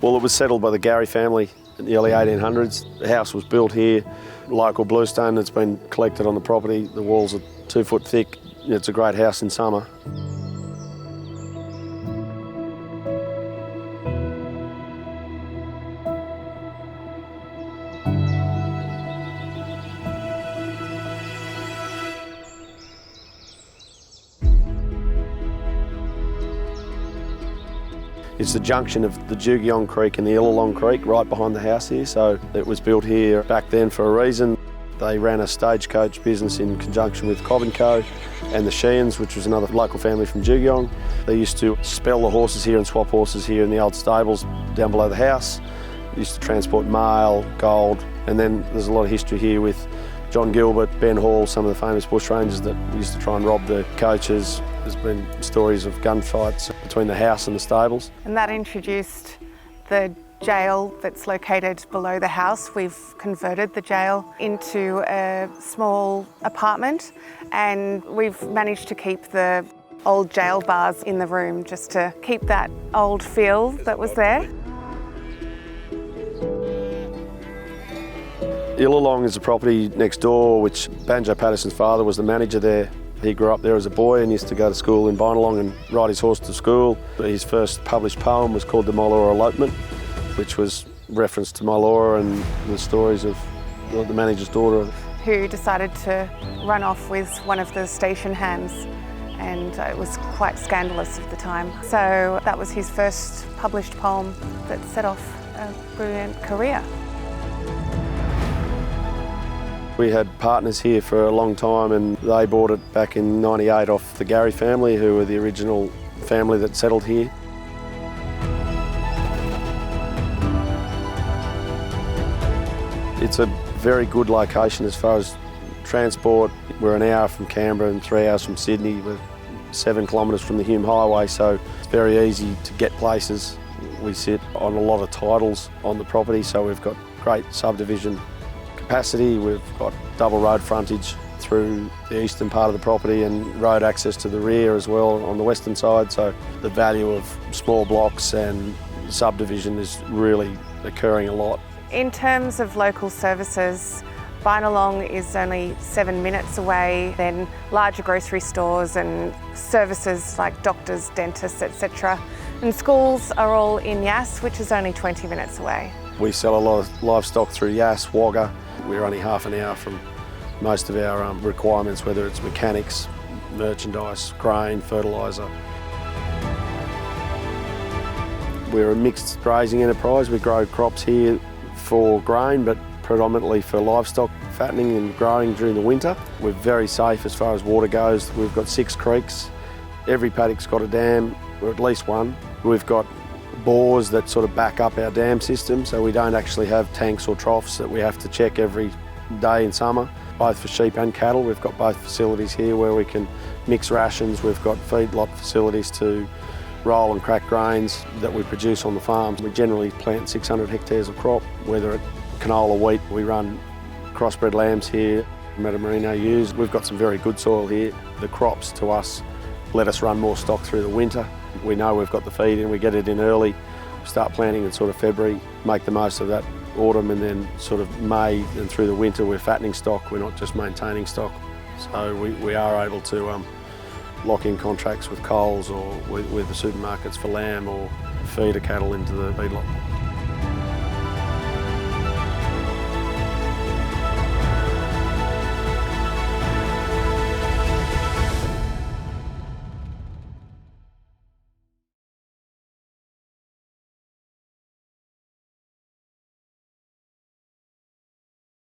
Well, it was settled by the Gary family in the early 1800s. The house was built here, local bluestone that's been collected on the property. The walls are 2 foot thick. It's a great house in summer. It's the junction of the Jugiong Creek and the Illawong Creek right behind the house here. So it was built here back then for a reason. They ran a stagecoach business in conjunction with Cobb & Co and the Sheeans, which was another local family from Jugiong. They used to spell the horses here and swap horses here in the old stables down below the house. They used to transport mail, gold, and then there's a lot of history here with John Gilbert, Ben Hall, some of the famous bushrangers that used to try and rob the coaches. There's been stories of gunfights between the house and the stables. And that introduced the jail that's located below the house. We've converted the jail into a small apartment, and we've managed to keep the old jail bars in the room just to keep that old feel that was there. Illawong is a property next door, which Banjo Patterson's father was the manager there. He grew up there as a boy and used to go to school in Bynalong and ride his horse to school. His first published poem was called The Mylora Elopement, which was reference to Mylora and the stories of the manager's daughter. Who decided to run off with one of the station hands, and it was quite scandalous at the time. So that was his first published poem that set off a brilliant career. We had partners here for a long time, and they bought it back in '98 off the Gary family, who were the original family that settled here. It's a very good location as far as transport. We're an hour from Canberra and 3 hours from Sydney. We're 7 kilometres from the Hume Highway, so it's very easy to get places. We sit on a lot of titles on the property, so we've got great subdivision capacity. We've got double road frontage through the eastern part of the property and road access to the rear as well on the western side. So the value of small blocks and subdivision is really occurring a lot. In terms of local services, Bynalong is only 7 minutes away, then larger grocery stores and services like doctors, dentists, etc. And schools are all in Yass, which is only 20 minutes away. We sell a lot of livestock through Yass, Wagga. We're only half an hour from most of our requirements, whether it's mechanics, merchandise, grain, fertiliser. We're a mixed grazing enterprise. We grow crops here for grain, but predominantly for livestock fattening and growing during the winter. We're very safe as far as water goes. We've got 6 creeks. Every paddock's got a dam, or at least one. We've got bores that sort of back up our dam system, so we don't actually have tanks or troughs that we have to check every day in summer. Both for sheep and cattle, we've got both facilities here where we can mix rations. We've got feedlot facilities to roll and crack grains that we produce on the farms. We generally plant 600 hectares of crop, whether it's canola, wheat. We run crossbred lambs here, Metamerino ewes. We've got some very good soil here. The crops to us let us run more stock through the winter. We know we've got the feed in, we get it in early, start planting in sort of February, make the most of that autumn, and then sort of May and through the winter we're fattening stock, we're not just maintaining stock. So we are able to lock in contracts with Coles or with the supermarkets for lamb or feeder cattle into the feedlot.